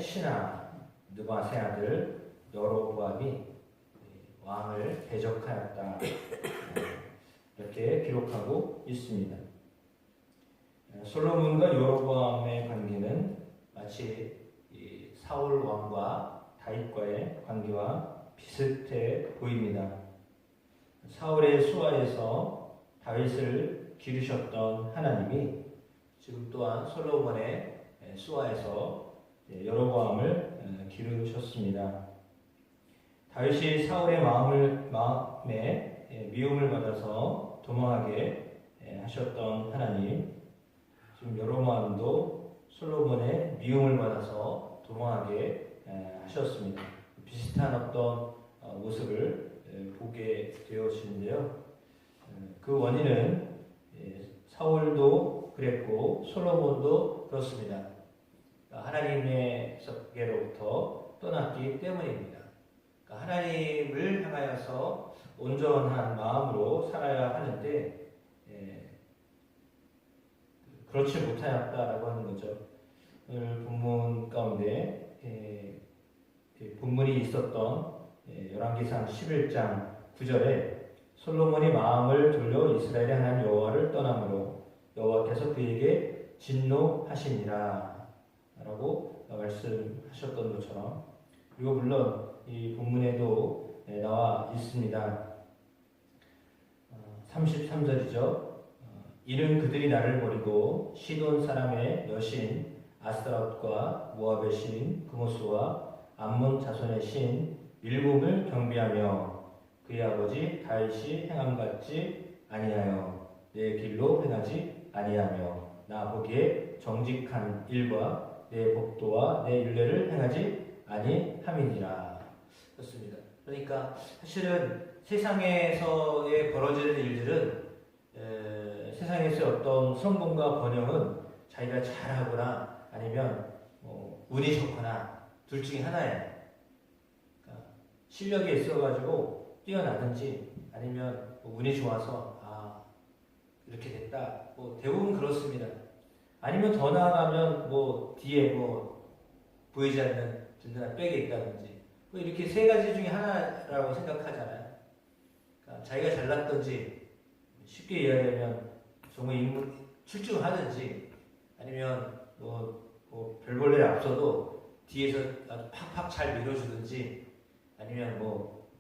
신하 느바세 아들 여로보암이 왕을 대적하였다. 이렇게 기록하고 있습니다. 솔로몬과 여로보암의 관계는 마치 사울 왕과 다윗과의 관계와 비슷해 보입니다. 사울의 수하에서 다윗을 기르셨던 하나님이 지금 또한 솔로몬의 수하에서 여로보암을 기르셨습니다. 다윗이 사울의 마음에 미움을 받아서 도망하게 하셨던 하나님, 지금 여로보암도 솔로몬의 미움을 받아서 도망하게 하셨습니다. 비슷한 어떤 모습을 보게 되어지는데요. 그 원인은 사울도 그랬고 솔로몬도 그렇습니다. 하나님께로부터 떠났기 때문입니다. 하나님을 향하여서 온전한 마음으로 살아야 하는데 그렇지 못하였다라고 하는 거죠. 오늘 본문 가운데 본문이 있었던 열왕기상 11장 9절에 솔로몬이 마음을 돌려 이스라엘의 하나님 여호와를 떠남으로 여호와께서 그에게 진노하시니라 라고 말씀하셨던 것처럼, 그리고 물론 이 본문에도 나와 있습니다. 33절이죠. 이는 그들이 나를 버리고 시돈 사람의 여신 아스타롯과 모압의 신 그모스와 암몬 자손의 신 밀곰을 경배하며 그의 아버지 다윗이 행함같이 아니하여 내 길로 행하지 아니하며 나 보기에 정직한 일과 내 법도와 내 율례를 행하지 아니함이니라. 그렇습니다. 그러니까 사실은 세상에서의 벌어지는 일들은 세상에서 어떤 성공과 번영은 자기가 잘하거나 아니면 운이 좋거나 둘 중에 하나예요. 그러니까 실력이 있어가지고 뛰어나든지 아니면 운이 좋아서 이렇게 됐다. 대부분 그렇습니다. 아니면 더 나아가면 뒤에 보이지 않는 든든한 백이 있다든지 이렇게 세 가지 중에 하나라고 생각하잖아요. 그러니까 자기가 잘났든지 쉽게 이해하려면 정말 인물 출중하든지 아니면 별볼일 앞서도 뒤에서 아주 팍팍 잘 밀어주든지 아니면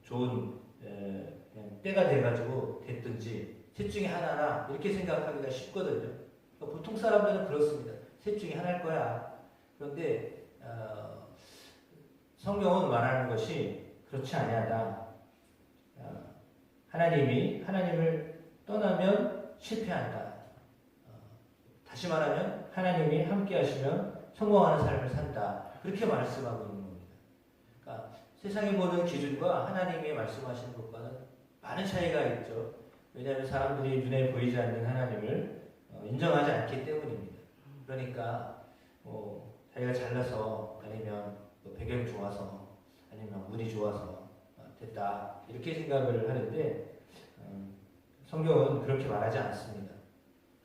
좋은 그냥 때가 돼가지고 됐든지 셋 중에 하나나 이렇게 생각하기가 쉽거든요. 그러니까 보통 사람들은 그렇습니다. 셋 중에 하나일 거야. 그런데 성경은 말하는 것이 그렇지 아니하다. 하나님을 떠나면 실패한다. 다시 말하면 하나님이 함께 하시면 성공하는 삶을 산다. 그렇게 말씀하고 있는 겁니다. 그러니까 세상의 모든 기준과 하나님이 말씀하시는 것과는 많은 차이가 있죠. 왜냐하면 사람들이 눈에 보이지 않는 하나님을 인정하지 않기 때문입니다. 그러니까 자기가 잘나서 아니면 배경이 좋아서 아니면 운이 좋아서 됐다 이렇게 생각을 하는데 성경은 그렇게 말하지 않습니다.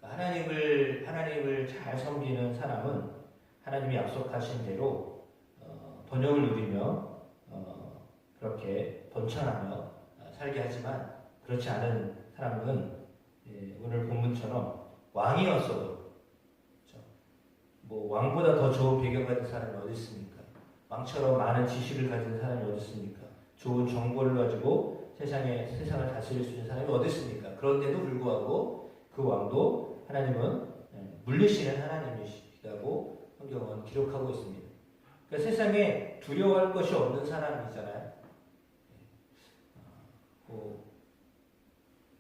하나님을 잘 섬기는 사람은 하나님이 약속하신 대로 번영을 누리며 그렇게 번창하며 살게 하지만, 그렇지 않은 사람은 오늘 본문처럼 왕이었어도 왕보다 더 좋은 배경 가진 사람이 어디 있습니까? 왕처럼 많은 지식을 가진 사람이 어디 있습니까? 좋은 정보를 가지고 세상을 다스릴 수 있는 사람이 어디 있습니까? 그런데도 불구하고 그 왕도 하나님은 물리시는 하나님이시다고 성경은 기록하고 있습니다. 그러니까 세상에 두려워할 것이 없는 사람이잖아요.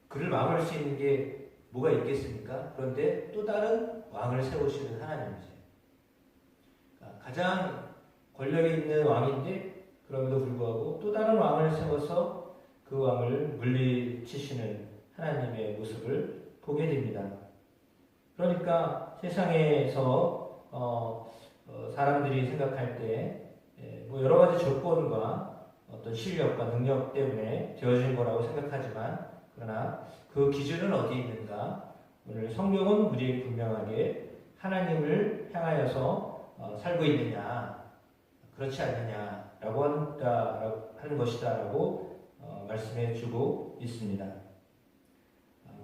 그를 막을 수 있는 게 뭐가 있겠습니까? 그런데 또 다른 왕을 세우시는 하나님이세요. 가장 권력이 있는 왕인데 그럼에도 불구하고 또 다른 왕을 세워서 그 왕을 물리치시는 하나님의 모습을 보게 됩니다. 그러니까 세상에서 사람들이 생각할 때 여러 가지 조건과 어떤 실력과 능력 때문에 되어진 거라고 생각하지만, 그러나 그 기준은 어디 있는가? 오늘 성경은 우리에게 분명하게 하나님을 향하여서 살고 있느냐, 그렇지 않느냐라고 하는 것이다라고 말씀해 주고 있습니다.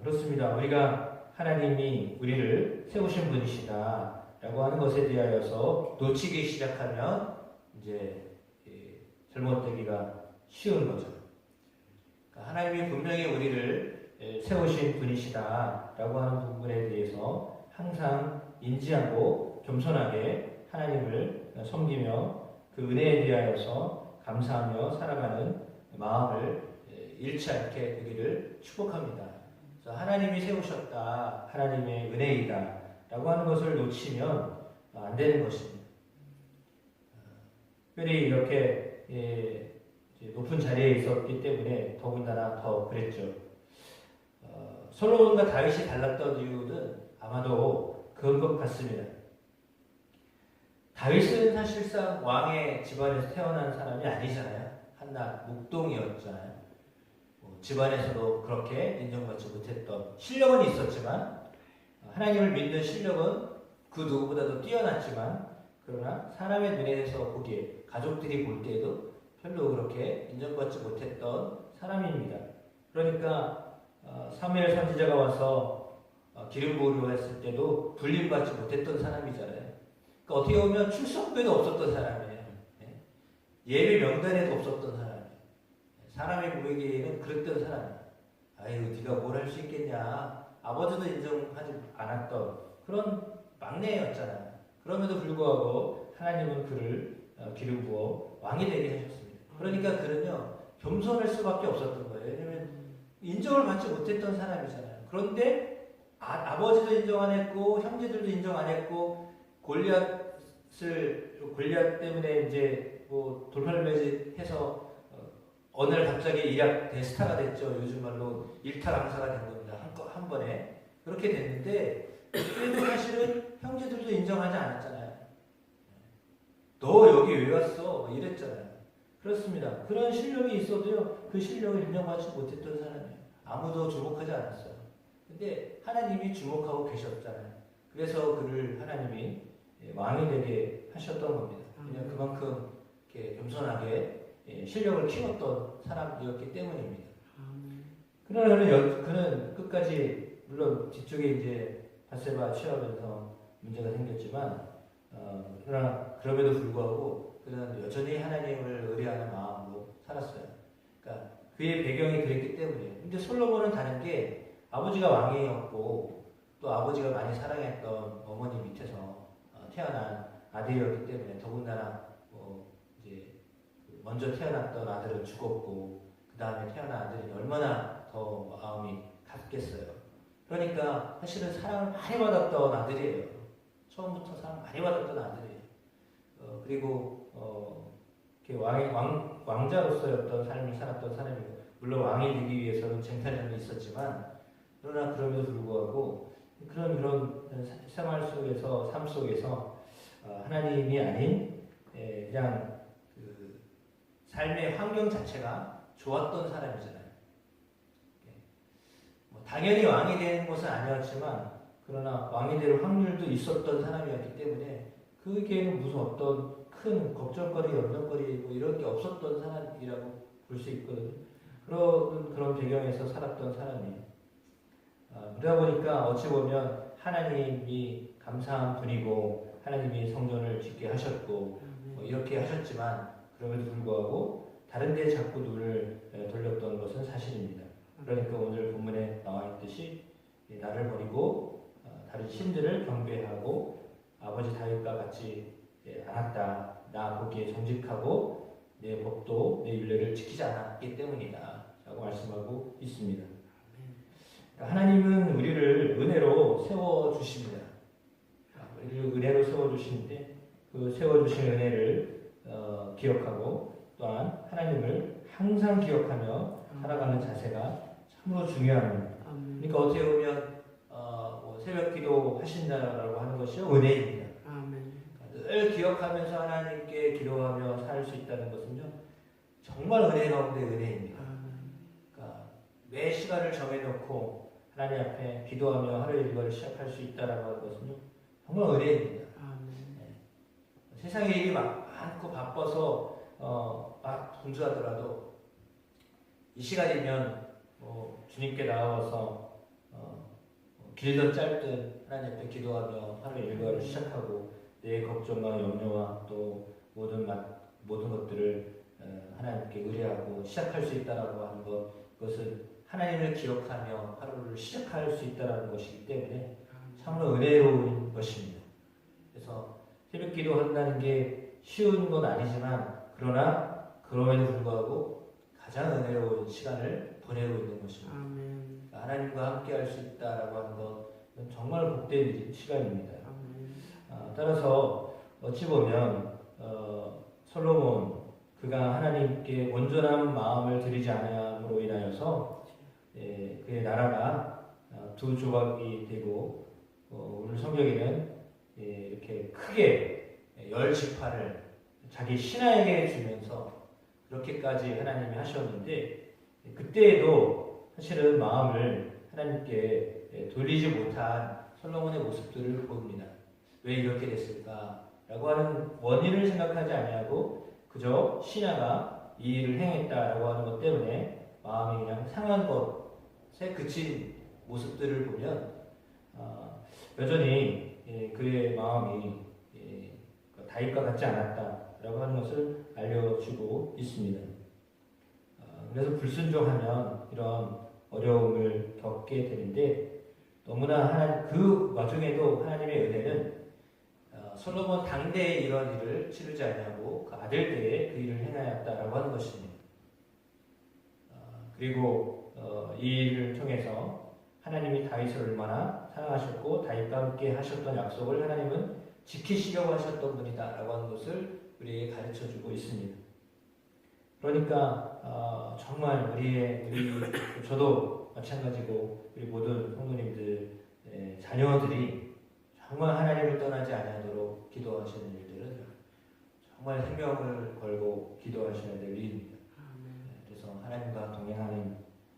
그렇습니다. 우리가 하나님이 우리를 세우신 분이시다라고 하는 것에 대하여서 놓치기 시작하면 이제 잘못되기가 쉬운 거죠. 그러니까 하나님이 분명히 우리를 세우신 분이시다라고 하는 부분에 대해서 항상 인지하고 겸손하게 하나님을 섬기며 그 은혜에 대하여서 감사하며 살아가는 마음을 잃지 않게 되기를 축복합니다. 하나님이 세우셨다, 하나님의 은혜이다 라고 하는 것을 놓치면 안 되는 것입니다. 특별히 이렇게 높은 자리에 있었기 때문에 더군다나 더 그랬죠. 솔로몬과 다윗이 달랐던 이유는 아마도 그런 것 같습니다. 다윗은 사실상 왕의 집안에서 태어난 사람이 아니잖아요. 한낱 묵동이었잖아요. 집안에서도 그렇게 인정받지 못했던, 실력은 있었지만 하나님을 믿는 실력은 그 누구보다도 뛰어났지만, 그러나 사람의 눈에서 보기에, 가족들이 볼 때에도 별로 그렇게 인정받지 못했던 사람입니다. 그러니까 사무엘 선지자가 와서 기름 부으려 했을 때도 불림받지 못했던 사람이잖아요. 그러니까 어떻게 보면 출석부에도 없었던 사람이에요. 예배 명단에도 없었던 사람이에요. 사람이 보이기에는 그랬던 사람이에요. 아유, 네가 뭘 할 수 있겠냐. 아버지도 인정하지 않았던 그런 막내였잖아요. 그럼에도 불구하고 하나님은 그를 기름 부어 왕이 되게 하셨습니다. 그러니까 그는요, 겸손할 수밖에 없었던 거예요. 왜냐하면 인정을 받지 못했던 사람이잖아요. 그런데 아버지도 인정 안 했고 형제들도 인정 안 했고 골리앗 때문에 이제 뭐 돌팔을 매질해서 어느 날 갑자기 일약 대스타가 됐죠. 요즘 말로 일타강사가 된 겁니다. 한 번에 그렇게 됐는데, 그래도 사실은 형제들도 인정하지 않았잖아요. 너 여기 왜 왔어? 이랬잖아요. 그렇습니다. 그런 실력이 있어도요, 그 실력을 인정받지 못했던 사람이에요. 아무도 주목하지 않았어요. 근데 하나님이 주목하고 계셨잖아요. 그래서 그를 하나님이 왕이 되게 하셨던 겁니다. 그냥 그만큼 이렇게 겸손하게 실력을 키웠던 사람이었기 때문입니다. 그러나 그는 끝까지, 물론 뒤쪽에 이제 밧세바 취하면서 문제가 생겼지만, 그러나 그럼에도 불구하고 그는 여전히 하나님을 의뢰하는 마음으로 살았어요. 그러니까 그의 배경이 그랬기 때문이에요. 근데 솔로몬은 다른 게, 아버지가 왕이었고 또 아버지가 많이 사랑했던 어머니 밑에서 태어난 아들이었기 때문에, 더군다나 이제 먼저 태어났던 아들은 죽었고 그 다음에 태어난 아들이 얼마나 더 마음이 갔겠어요. 그러니까 사실은 사랑을 많이 받았던 아들이에요. 처음부터 사랑 많이 받았던 아들이에요. 그리고 이렇게 왕자로서의 어떤 삶을 살았던 사람이고, 물론 왕이 되기 위해서는 쟁탈전이 있었지만, 그러나 그럼에도 불구하고 그런 생활 속에서, 삶 속에서 하나님이 아닌 그냥 그 삶의 환경 자체가 좋았던 사람이잖아요. 당연히 왕이 되는 것은 아니었지만, 그러나 왕이 될 확률도 있었던 사람이었기 때문에 그게는 무슨 어떤 큰 걱정거리, 염려거리 뭐 이런 게 없었던 사람이라고 볼 수 있거든요. 그런 배경에서 살았던 사람이에요. 그러다 보니까 어찌 보면 하나님이 감사한 분이고, 하나님이 성전을 짓게 하셨고 이렇게 하셨지만, 그럼에도 불구하고 다른 데 자꾸 눈을 돌렸던 것은 사실입니다. 그러니까 오늘 본문에 나와 있듯이 나를 버리고 다른 신들을 경배하고 아버지 다윗과 같이 않았다. 나 보기에 정직하고 내 법도 내 율례를 지키지 않았기 때문이다 라고 말씀하고 있습니다. 하나님은 우리를 은혜로 세워주십니다. 우리를 은혜로 세워주시는데, 그 세워주신 은혜를 기억하고, 또한 하나님을 항상 기억하며 살아가는 자세가 참으로 중요합니다. 그러니까 어떻게 보면 새벽 기도 하신다라고 하는 것이 은혜입니다. 늘 기억하면서 하나님께 기도하며 살 수 있다는 것은요, 정말 은혜 가운데 은혜입니다. 그러니까 매 시간을 정해놓고 하나님 앞에 기도하며 하루 일과를 시작할 수 있다라고 하는 것은요, 정말 은혜입니다. 세상에 일이 많고 바빠서 막 분주하더라도 이 시간이면 주님께 나와서 길든 짧든 하나님 앞에 기도하며 하루의 일과를 시작하고 내 걱정과 염려와 또 모든 것들을 하나님께 의뢰하고 시작할 수 있다라고 하는 그것은 하나님을 기억하며 하루를 시작할 수 있다라는 것이기 때문에 참으로 은혜로운 것입니다. 그래서 새벽 기도한다는 게 쉬운 건 아니지만 그러나 그럼에도 불구하고 가장 은혜로운 시간을 보내고 있는 것입니다. 아멘. 하나님과 함께 할 수 있다라고 하는 것은 정말 복된 시간입니다. 따라서 어찌 보면 솔로몬 그가 하나님께 온전한 마음을 드리지 않음으로 인하여서 그의 나라가 두 조각이 되고 오늘 성경에는 이렇게 크게 열 지파를 자기 신하에게 주면서 그렇게까지 하나님이 하셨는데 그때에도 사실은 마음을 하나님께 돌리지 못한 솔로몬의 모습들을 봅니다. 왜 이렇게 됐을까? 라고 하는 원인을 생각하지 아니하고 그저 신하가 이 일을 행했다라고 하는 것 때문에 마음이 그냥 상한 것에 그친 모습들을 보면 여전히 그의 마음이 다윗과 같지 않았다라고 하는 것을 알려주고 있습니다. 그래서 불순종하면 이런 어려움을 겪게 되는데 너무나 그 와중에도 하나님의 은혜는 솔로몬 당대에 이런 일을 치르지 아니하고 그 아들 때에 그 일을 행하였다라고 하는 것입니다. 그리고 이 일을 통해서 하나님이 다윗을 얼마나 사랑하셨고 다윗과 함께 하셨던 약속을 하나님은 지키시려고 하셨던 분이다라고 하는 것을 우리에게 가르쳐주고 있습니다. 그러니까 정말 저도 마찬가지고 우리 모든 성도님들 자녀들이 정말 하나님을 떠나지 아니하도록 기도하시는 일들은 정말 생명을 걸고 기도하셔야 될 일입니다. 그래서 하나님과 동행하는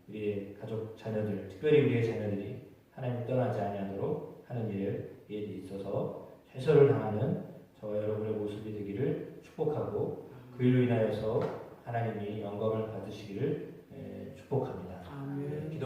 우리의 가족 자녀들, 특별히 우리의 자녀들이 하나님 떠나지 아니하도록 하는 일에 있어서 최선을 다하는 저와 여러분의 모습이 되기를 축복하고 그 일로 인하여서 하나님이 영광을 받으시기를 축복합니다. 아멘. 기도